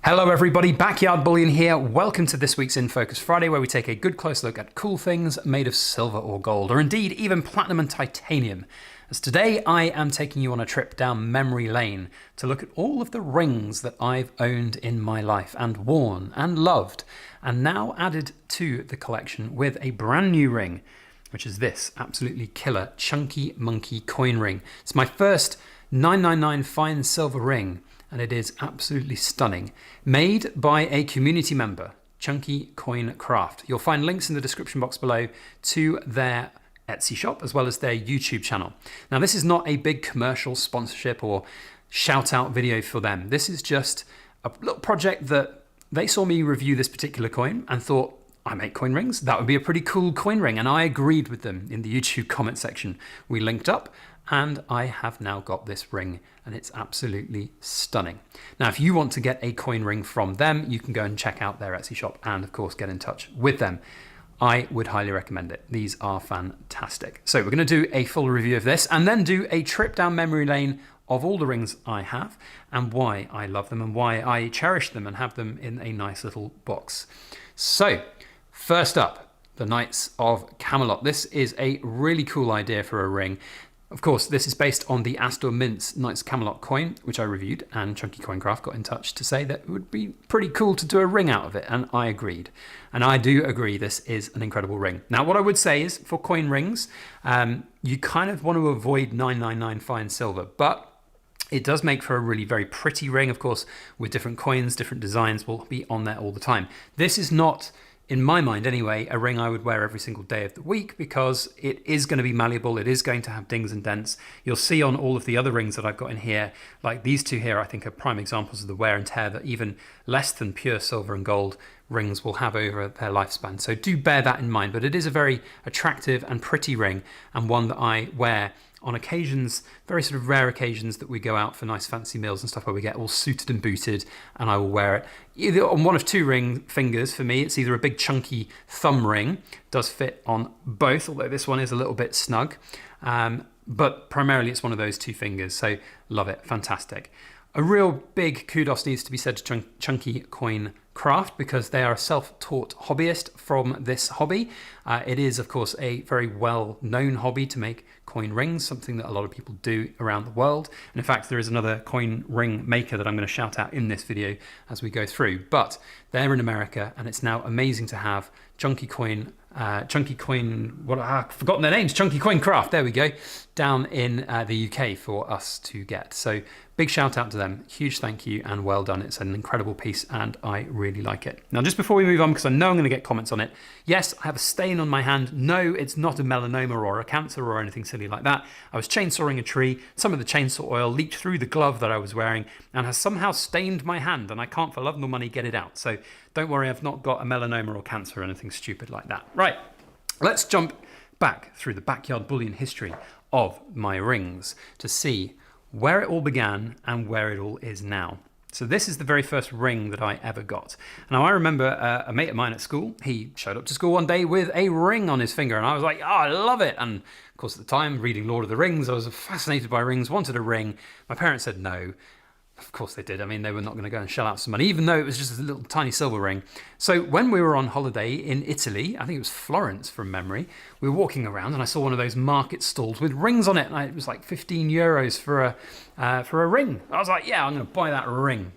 Hello everybody, Backyard Bullion here. Welcome to this week's In Focus Friday, where we take a good close look at cool things made of silver or gold, or indeed even platinum and titanium. As today I am taking you on a trip down memory lane to look at all of the rings that I've owned in my life and worn and loved, and now added to the collection with a brand new ring, which is this absolutely killer Chunky Monkey coin ring. It's my first 999 fine silver ring, and it is absolutely stunning. Made by a community member, Chunky Coin Craft. You'll find links in the description box below to their Etsy shop as well as their YouTube channel. Now, this is not a big commercial sponsorship or shout out video for them. This is just a little project that they saw me review this particular coin and thought, I make coin rings, that would be a pretty cool coin ring. And I agreed with them in the YouTube comment section. We linked up and I have now got this ring and it's absolutely stunning. Now, if you want to get a coin ring from them, you can go and check out their Etsy shop and of course get in touch with them. I would highly recommend it. These are fantastic. So we're going to do a full review of this and then do a trip down memory lane of all the rings I have and why I love them and why I cherish them and have them in a nice little box. So first up, the Knights of Camelot. This is a really cool idea for a ring. Of course, this is based on the Astor Mint's Knights of Camelot coin, which I reviewed, and Chunky Coin Craft got in touch to say that it would be pretty cool to do a ring out of it, and I agreed. And I do agree this is an incredible ring. Now, what I would say is, for coin rings, you kind of want to avoid 999 fine silver, but it does make for a really very pretty ring, of course, with different coins, different designs will be on there all the time. This is not, in my mind anyway, a ring I would wear every single day of the week because it is going to be malleable, it is going to have dings and dents. You'll see on all of the other rings that I've got in here, like these two here, I think are prime examples of the wear and tear that even less than pure silver and gold rings will have over their lifespan. So do bear that in mind, but it is a very attractive and pretty ring and one that I wear on occasions, very sort of rare occasions that we go out for nice fancy meals and stuff where we get all suited and booted, and I will wear it either on one of two ring fingers. For me, it's either a big chunky thumb ring, does fit on both, although this one is a little bit snug, but primarily it's one of those two fingers, so love it, fantastic. A real big kudos needs to be said to Chunky Coin Craft because they are a self-taught hobbyist from this hobby. It is, of course, a very well-known hobby to make coin rings, something that a lot of people do around the world. And in fact, there is another coin ring maker that I'm going to shout out in this video as we go through. But they're in America, and it's now amazing to have Chunky Coin, I've forgotten their names, Chunky Coin Craft, there we go, down in the UK for us to get. So big shout out to them, huge thank you and well done. It's an incredible piece and I really like it. Now, just before we move on, because I know I'm going to get comments on it, yes, I have a stain on my hand. No, it's not a melanoma or a cancer or anything silly like that. I was chainsawing a tree. Some of the chainsaw oil leaked through the glove that I was wearing and has somehow stained my hand, and I can't for love nor money get it out. So don't worry, I've not got a melanoma or cancer or anything stupid like that. Right, let's jump back through the Backyard Bullion history of my rings to see where it all began and where it all is now. So this is the very first ring that I ever got. Now, I remember a mate of mine at school, he showed up to school one day with a ring on his finger and I was like, oh, I love it. And of course, at the time, reading Lord of the Rings, I was fascinated by rings, wanted a ring. My parents said no. Of course they did. I mean, they were not going to go and shell out some money, even though it was just a little tiny silver ring. So when we were on holiday in Italy, I think it was Florence from memory, we were walking around and I saw one of those market stalls with rings on it. And it was like 15 euros for a ring. I was like, yeah, I'm going to buy that ring.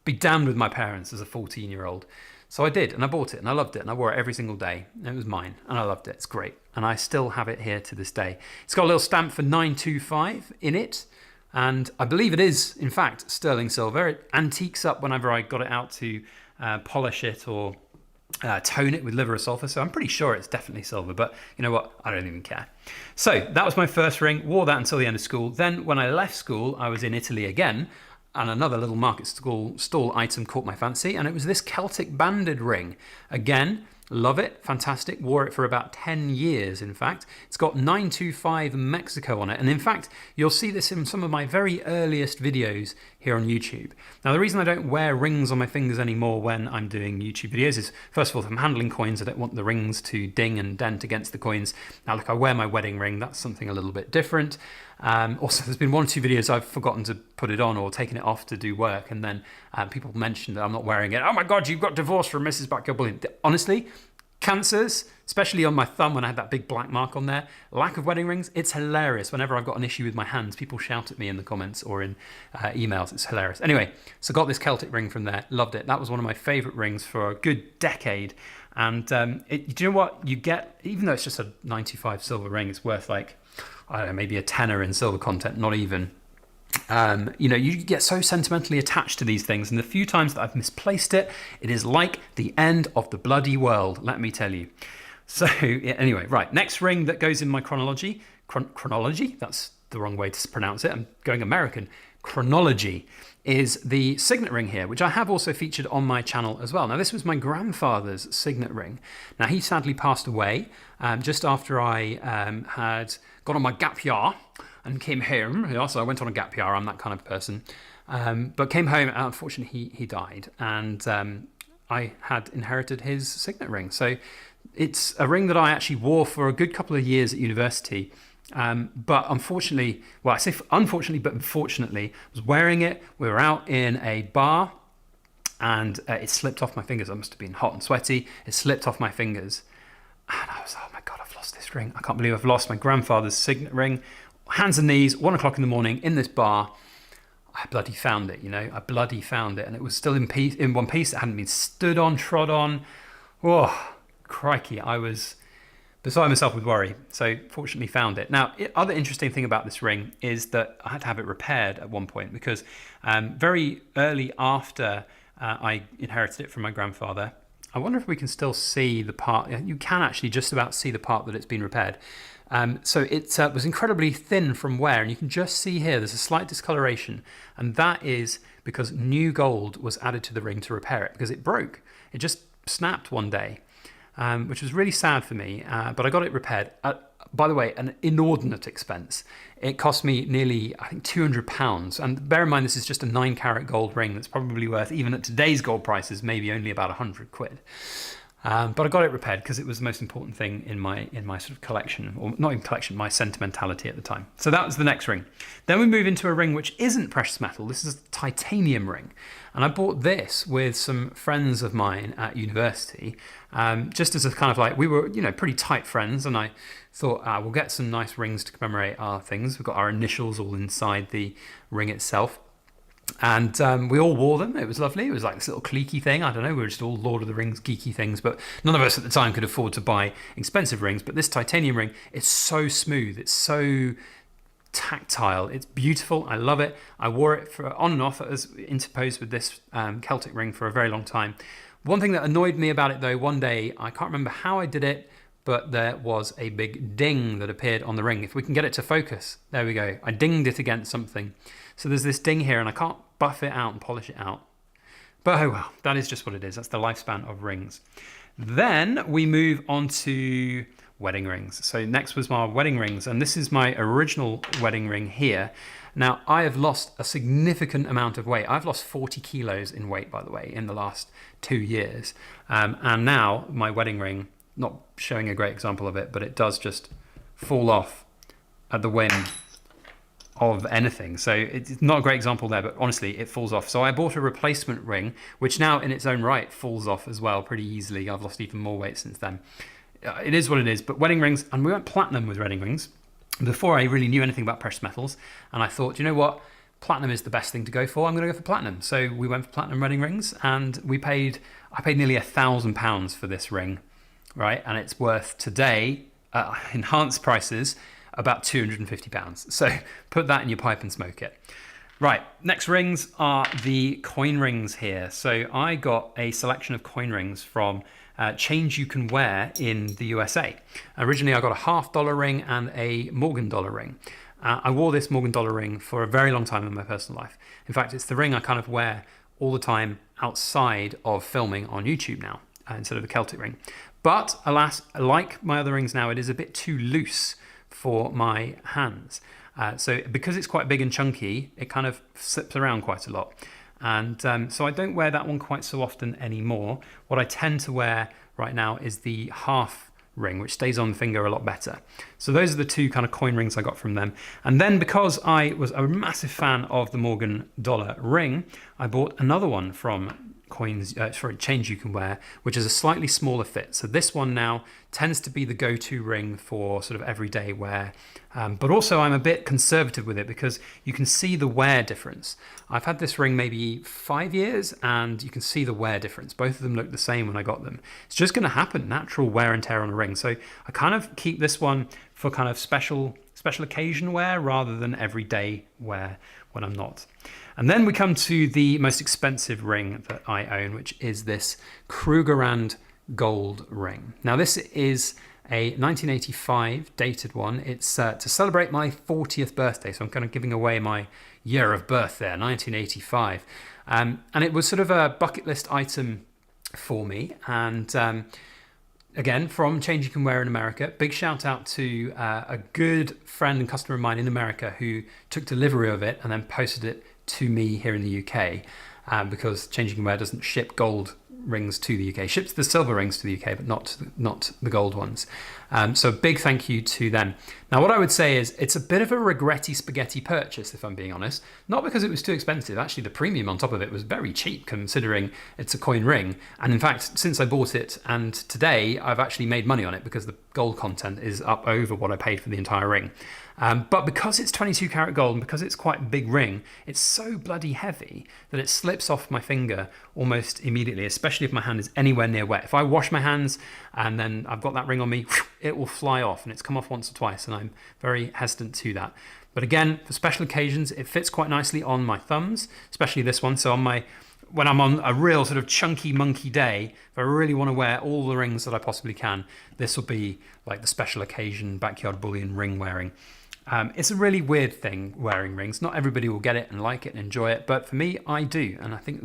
Be damned with my parents as a 14-year-old. So I did, and I bought it and I loved it and I wore it every single day. It was mine and I loved it. It's great. And I still have it here to this day. It's got a little stamp for 925 in it. And I believe it is, in fact, sterling silver. It antiques up whenever I got it out to polish it or tone it with liver or sulfur. So I'm pretty sure it's definitely silver, but you know what? I don't even care. So that was my first ring, wore that until the end of school. Then when I left school, I was in Italy again, and another little market stall item caught my fancy, and it was this Celtic banded ring. Again, love it, fantastic, wore it for about 10 years in fact. It's got 925 Mexico on it, and in fact you'll see this in some of my very earliest videos here here on YouTube. Now, the reason I don't wear rings on my fingers anymore when I'm doing YouTube videos is, first of all, if I'm handling coins, I don't want the rings to ding and dent against the coins. Now, look, I wear my wedding ring. That's something a little bit different. Also, there's been 1 or 2 videos I've forgotten to put it on or taken it off to do work, and then people mention that I'm not wearing it. Oh my God, you've got divorced from Mrs. Backyard Bullion. Honestly, cancers, especially on my thumb when I had that big black mark on there, lack of wedding rings, it's hilarious. Whenever I've got an issue with my hands, people shout at me in the comments or in emails. It's hilarious. Anyway, so got this Celtic ring from there, loved it. That was one of my favorite rings for a good decade. And do you know what? You get, even though it's just a 95 silver ring, it's worth like, I don't know, maybe a tenner in silver content, not even. You know, you get so sentimentally attached to these things, and the few times that I've misplaced it, it is like the end of the bloody world, let me tell you. So yeah, anyway, right, next ring that goes in my chronology, chronology, that's the wrong way to pronounce it, I'm going American, chronology, is the signet ring here, which I have also featured on my channel as well. Now, this was my grandfather's signet ring. Now, he sadly passed away just after I had gone on my gap year and came home. Yeah, so I went on a gap year, I'm that kind of person. But came home, and unfortunately he died, and I had inherited his signet ring. So it's a ring that I actually wore for a good couple of years at university. But unfortunately, well, I say unfortunately, but fortunately, I was wearing it. We were out in a bar, and it slipped off my fingers. I must have been hot and sweaty. It slipped off my fingers, and I was, oh my God, I've lost this ring. I can't believe I've lost my grandfather's signet ring. Hands and knees, 1 o'clock in the morning in this bar. I bloody found it, you know. I bloody found it, and it was still in one piece. It hadn't been stood on, trod on. Oh, crikey! I was beside myself with worry. So fortunately found it. Now, other interesting thing about this ring is that I had to have it repaired at one point, because very early after I inherited it from my grandfather, I wonder if we can still see the part. You can actually just about see the part that it's been repaired. So it was incredibly thin from wear, and you can just see here there's a slight discoloration, and that is because new gold was added to the ring to repair it, because it broke. It just snapped one day, which was really sad for me, but I got it repaired. By the way, an inordinate expense. It cost me nearly, I think, £200. And bear in mind, this is just a 9-carat gold ring that's probably worth, even at today's gold prices, maybe only about 100 quid. But I got it repaired because it was the most important thing in my sort of collection, or not even collection, my sentimentality at the time. So that was the next ring. Then we move into a ring which isn't precious metal. This is a titanium ring. And I bought this with some friends of mine at university, just as a kind of like, we were, you know, pretty tight friends, and I thought we'll get some nice rings to commemorate our things. We've got our initials all inside the ring itself. And we all wore them. It was lovely. It was like this little cliquey thing. I don't know. We were just all Lord of the Rings geeky things, but none of us at the time could afford to buy expensive rings. But this titanium ring is so smooth. It's so tactile. It's beautiful. I love it. I wore it for on and off as interposed with this Celtic ring for a very long time. One thing that annoyed me about it, though, one day, I can't remember how I did it, but there was a big ding that appeared on the ring. If we can get it to focus, there we go. I dinged it against something. So there's this ding here, and I can't buff it out and polish it out. But oh well, that is just what it is. That's the lifespan of rings. Then we move on to wedding rings. So next was my wedding rings, and this is my original wedding ring here. Now, I have lost a significant amount of weight. I've lost 40 kilos in weight, by the way, in the last 2 years. And now my wedding ring, not showing a great example of it, but it does just fall off at the whim of anything. So it's not a great example there, but honestly, it falls off. So I bought a replacement ring, which now in its own right falls off as well pretty easily. I've lost even more weight since then. It is what it is, but wedding rings, and we went platinum with wedding rings before I really knew anything about precious metals. And I thought, you know what? Platinum is the best thing to go for. I'm going to go for platinum. So we went for platinum wedding rings, and I paid nearly £1,000 for this ring, right? And it's worth today, enhanced prices, about £250. So put that in your pipe and smoke it. Right, next rings are the coin rings here. So I got a selection of coin rings from Change You Can Wear in the USA. Originally, I got a $half ring and a Morgan dollar ring. I wore this Morgan dollar ring for a very long time in my personal life. In fact, it's the ring I kind of wear all the time outside of filming on YouTube now, instead of the Celtic ring. But alas, like my other rings now, it is a bit too loose for my hands. So because it's quite big and chunky, it kind of slips around quite a lot. And so I don't wear that one quite so often anymore. What I tend to wear right now is the half ring, which stays on the finger a lot better. So those are the two kind of coin rings I got from them. And then because I was a massive fan of the Morgan dollar ring, I bought another one from Change You Can Wear, which is a slightly smaller fit. So this one now tends to be the go-to ring for sort of everyday wear. But also I'm a bit conservative with it because you can see the wear difference. I've had this ring maybe 5 years and you can see the wear difference. Both of them look the same when I got them. It's just going to happen, natural wear and tear on a ring. So I kind of keep this one for kind of special occasion wear rather than everyday wear when I'm not. And then we come to the most expensive ring that I own, which is this Krugerrand gold ring. Now this is a 1985 dated one. It's to celebrate my 40th birthday, so I'm kind of giving away my year of birth there, 1985. And it was sort of a bucket list item for me. And again, from Change You Can Wear in America. Big shout out to a good friend and customer of mine in America who took delivery of it and then posted it to me here in the UK, because Change You Can Wear doesn't ship gold rings to the UK. It ships the silver rings to the UK, but not the gold ones. So big thank you to them. Now what I would say is it's a bit of a regretty spaghetti purchase, if I'm being honest. Not because it was too expensive. Actually, the premium on top of it was very cheap considering it's a coin ring. And in fact, since I bought it and today, I've actually made money on it because the gold content is up over what I paid for the entire ring. But because it's 22 karat gold and because it's quite a big ring, it's so bloody heavy that it slips off my finger almost immediately, especially if my hand is anywhere near wet. If I wash my hands and then I've got that ring on me, it will fly off, and it's come off once or twice, and I'm very hesitant to that. But again, for special occasions, it fits quite nicely on my thumbs, especially this one. So when I'm on a real sort of chunky monkey day, if I really want to wear all the rings that I possibly can, this will be like the special occasion backyard bullion ring wearing. It's a really weird thing, wearing rings. Not everybody will get it and like it and enjoy it, but for me, I do. And I think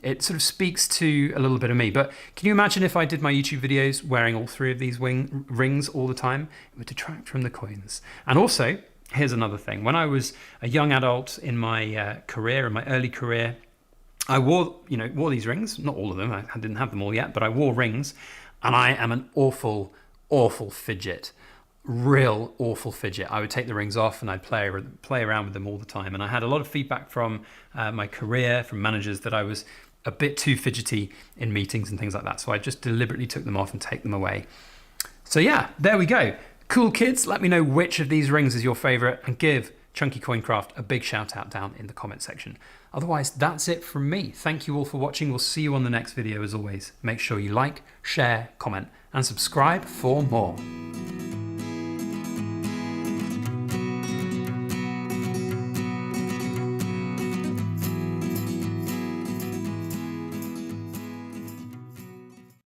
it sort of speaks to a little bit of me. But can you imagine if I did my YouTube videos wearing all three of these rings all the time? It would detract from the coins. And also, here's another thing. When I was a young adult in my career, in my early career, I wore these rings. Not all of them. I didn't have them all yet, but I wore rings. And I am an awful, awful fidget. Real awful fidget. I would take the rings off and I'd play around with them all the time. And I had a lot of feedback from my career, from managers, that I was a bit too fidgety in meetings and things like that. So I just deliberately took them off and take them away. So yeah, there we go. Cool kids, let me know which of these rings is your favorite and give Chunky Coincraft a big shout out down in the comment section. Otherwise, that's it from me. Thank you all for watching. We'll see you on the next video as always. Make sure you like, share, comment, and subscribe for more.